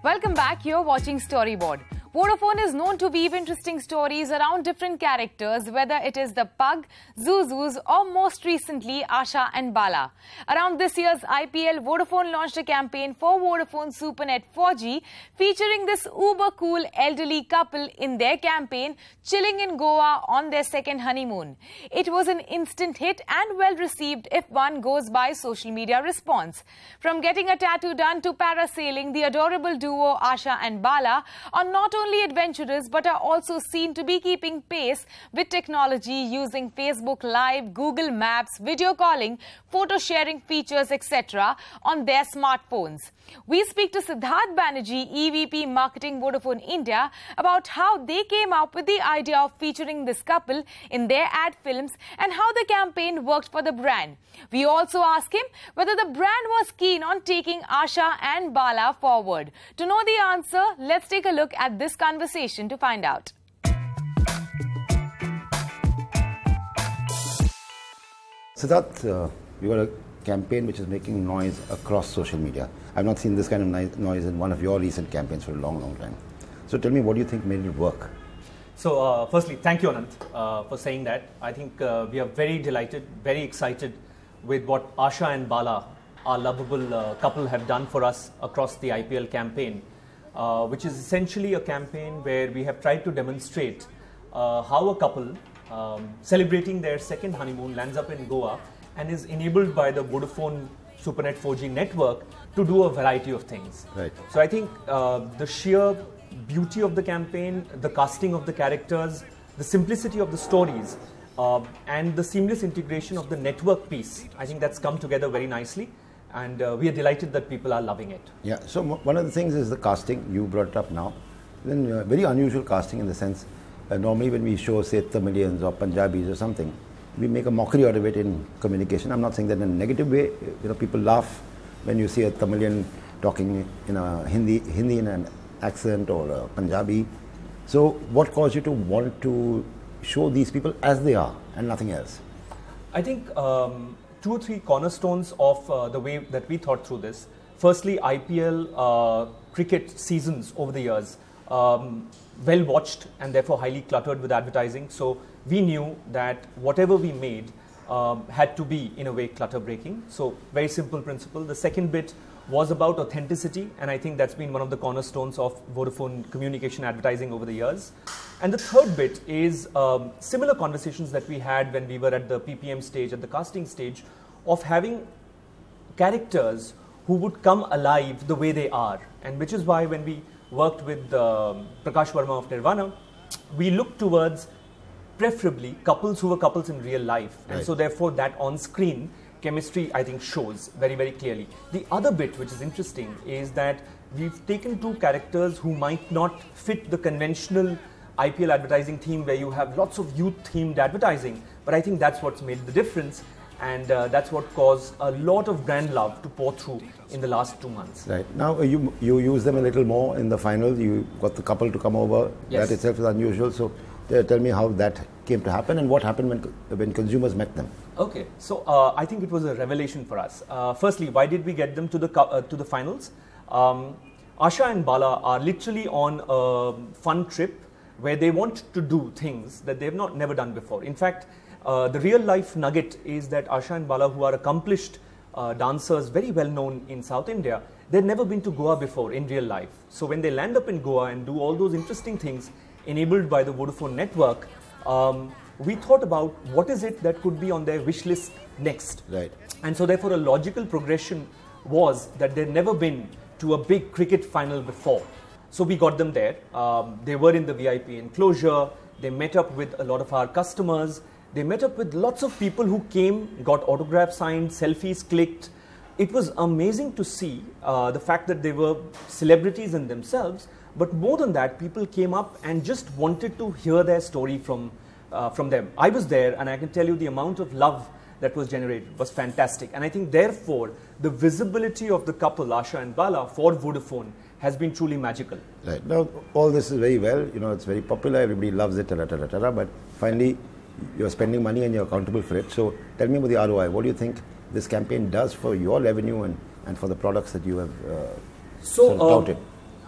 Welcome back. You're watching Storyboard. Vodafone is known to weave interesting stories around different characters, whether it is the Pug, Zuzus, or most recently Asha and Bala. Around this year's IPL, Vodafone launched a campaign for Vodafone Supernet 4G featuring this uber-cool elderly couple in their campaign, chilling in Goa on their second honeymoon. It was an instant hit and well-received if one goes by social media response. From getting a tattoo done to parasailing, the adorable duo Asha and Bala are not only adventurous but are also seen to be keeping pace with technology using Facebook Live, Google Maps, video calling, photo sharing features, etc. on their smartphones. We speak to Siddharth Banerjee, EVP Marketing Vodafone India, about how they came up with the idea of featuring this couple in their ad films and how the campaign worked for the brand. We also ask him whether the brand was keen on taking Asha and Bala forward. To know the answer, let's take a look at this conversation to find out. Siddharth, you got a campaign which is making noise across social media. I've not seen this kind of noise in one of your recent campaigns for a long, long time. So tell me, what do you think made it work? So firstly, thank you, Anant, for saying that. I think we are very delighted, very excited with what Asha and Bala, our lovable couple, have done for us across the IPL campaign, which is essentially a campaign where we have tried to demonstrate how a couple celebrating their second honeymoon lands up in Goa and is enabled by the Vodafone Supernet 4G network to do a variety of things. Right. So I think the sheer beauty of the campaign, the casting of the characters, the simplicity of the stories, and the seamless integration of the network piece, I think that's come together very nicely, and we are delighted that people are loving it. Yeah, so one of the things is the casting. You brought it up now. Then very unusual casting in the sense, normally when we show, say, Tamilians or Punjabis or something, we make a mockery out of it in communication. I'm not saying that in a negative way. You know, people laugh when you see a Tamilian talking in a Hindi in an accent, or a Punjabi. So what caused you to want to show these people as they are and nothing else? I think 2 or 3 cornerstones of the way that we thought through this. Firstly, IPL cricket seasons over the years, well watched and therefore highly cluttered with advertising. So we knew that whatever we made had to be in a way clutter breaking. So very simple principle. The second bit was about authenticity, and I think that's been one of the cornerstones of Vodafone communication advertising over the years. And the third bit is similar conversations that we had when we were at the PPM stage, at the casting stage, of having characters who would come alive the way they are, and which is why when we worked with Prakash Verma of Nirvana, we looked towards preferably couples who were couples in real life. Right. And so therefore that on-screen chemistry, I think, shows very, very clearly. The other bit which is interesting is that we've taken 2 characters who might not fit the conventional IPL advertising theme where you have lots of youth-themed advertising, but I think that's what's made the difference, and that's what caused a lot of brand love to pour through in the last 2 months. Right. Now you use them a little more in the final. You got the couple to come over. Yes. That itself is unusual. So tell me how that came to happen and what happened when consumers met them. Okay, so I think it was a revelation for us. Firstly, why did we get them to the finals? Asha and Bala are literally on a fun trip where they want to do things that they've never done before. In fact, the real life nugget is that Asha and Bala, who are accomplished dancers, very well known in South India, they've never been to Goa before in real life. So when they land up in Goa and do all those interesting things enabled by the Vodafone network, we thought about what is it that could be on their wish list next. Right. And so therefore a logical progression was that they'd never been to a big cricket final before. So we got them there. They were in the VIP enclosure. They met up with a lot of our customers. They met up with lots of people who came, got autographs signed, selfies clicked. It was amazing to see the fact that they were celebrities in themselves, but more than that, people came up and just wanted to hear their story from them. I was there, and I can tell you the amount of love that was generated was fantastic. And I think therefore, the visibility of the couple, Asha and Bala, for Vodafone has been truly magical. Right. Now, all this is very well, you know, it's very popular, everybody loves it, but finally, you're spending money and you're accountable for it. So tell me about the ROI. What do you think this campaign does for your revenue and for the products that you have touted?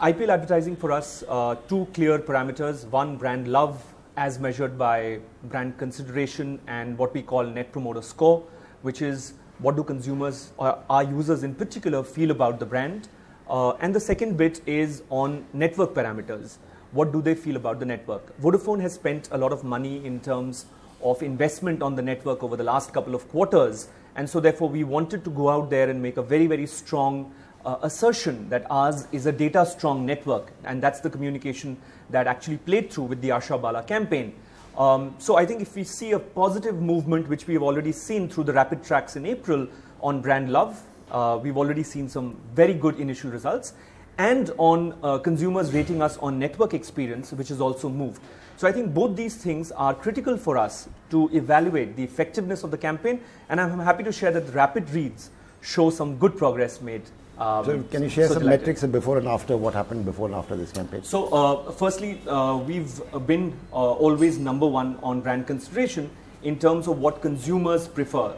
IPL advertising for us, two clear parameters. One, brand love as measured by brand consideration and what we call Net Promoter Score, which is what do consumers or our users in particular feel about the brand. And the second bit is on network parameters. What do they feel about the network? Vodafone has spent a lot of money in terms of investment on the network over the last couple of quarters. And so therefore we wanted to go out there and make a very, very strong assertion that ours is a data strong network. And that's the communication that actually played through with the Asha Bala campaign. So I think if we see a positive movement, which we have already seen through the rapid tracks in April on brand love, we've already seen some very good initial results, and on consumers rating us on network experience, which has also moved. So I think both these things are critical for us to evaluate the effectiveness of the campaign, and I'm happy to share that the rapid reads show some good progress made. So can you share some metrics of before and after, what happened before and after this campaign? So firstly, we've been always number one on brand consideration in terms of what consumers prefer.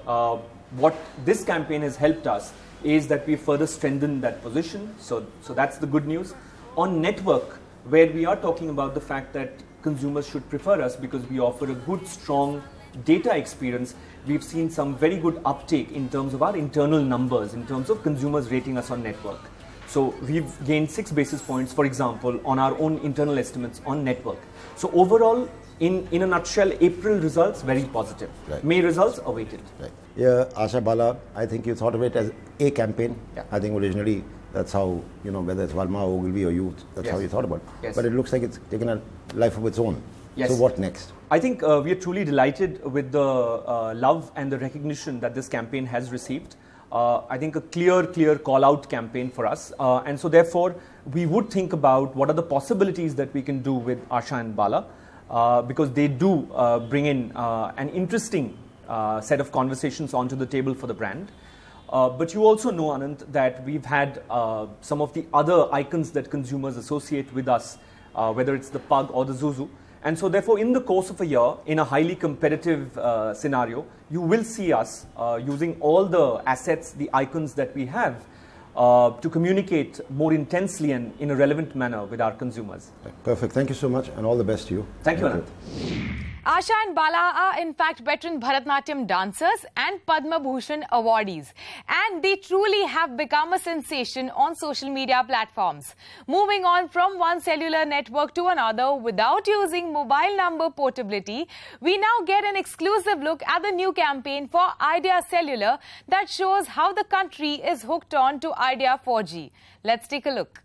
What this campaign has helped us is that we further strengthened that position. So that's the good news. On network, where we are talking about the fact that consumers should prefer us because we offer a good, strong data experience, we've seen some very good uptake in terms of our internal numbers, in terms of consumers rating us on network. So we've gained 6 basis points, for example, on our own internal estimates on network. So overall, in a nutshell, April results, very positive. Right. May results, awaited. Right. Yeah, Asha Bala, I think you thought of it as a campaign. Yeah. I think originally that's how, whether it's Valma, Ogilvy or Youth, that's Yes. how you thought about it. Yes. But it looks like it's taken a life of its own. Yes. So what next? I think we are truly delighted with the love and the recognition that this campaign has received. I think a clear call-out campaign for us. And so therefore, we would think about what are the possibilities that we can do with Asha and Bala, because they do bring in an interesting set of conversations onto the table for the brand. But you also know, Anand, that we've had some of the other icons that consumers associate with us, whether it's the Pug or the Zuzu. And so therefore, in the course of a year, in a highly competitive scenario, you will see us using all the assets, the icons that we have to communicate more intensely and in a relevant manner with our consumers. Perfect. Thank you so much and all the best to you. Thank you, Anand. Asha and Bala are in fact veteran Bharatnatyam dancers and Padma Bhushan awardees, and they truly have become a sensation on social media platforms. Moving on from one cellular network to another without using mobile number portability, we now get an exclusive look at the new campaign for Idea Cellular that shows how the country is hooked on to Idea 4G. Let's take a look.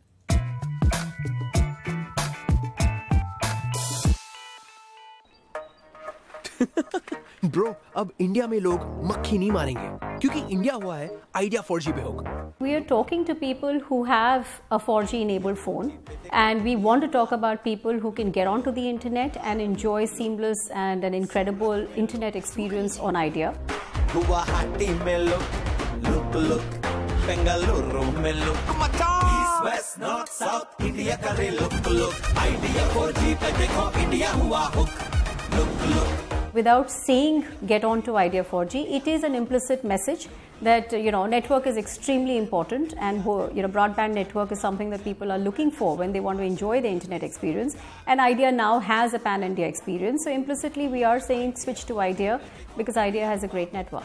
Bro, अब India में लोग मक्खी नहीं मारेंगे क्योंकि India हुआ है idea 4G पे होगा. We are talking to people who have a 4G enabled phone, and we want to talk about people who can get onto the internet and enjoy seamless and an incredible internet experience on Idea. Guwahati mein look, Bengaluru mein look, East, West, North, South, India ka re look, Idea 4G pe dekho India hua hook, look. Without saying get on to Idea 4G, it is an implicit message that network is extremely important, and broadband network is something that people are looking for when they want to enjoy the internet experience. And Idea now has a pan-India experience, so implicitly we are saying switch to Idea because Idea has a great network.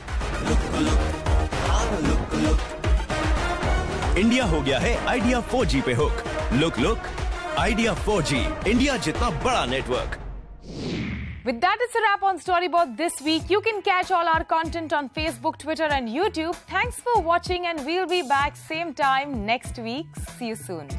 India हो गया है idea 4G पे hook. Look idea 4G, India जितना बड़ा network. With that, it's a wrap on Storyboard this week. You can catch all our content on Facebook, Twitter and YouTube. Thanks for watching, and we'll be back same time next week. See you soon.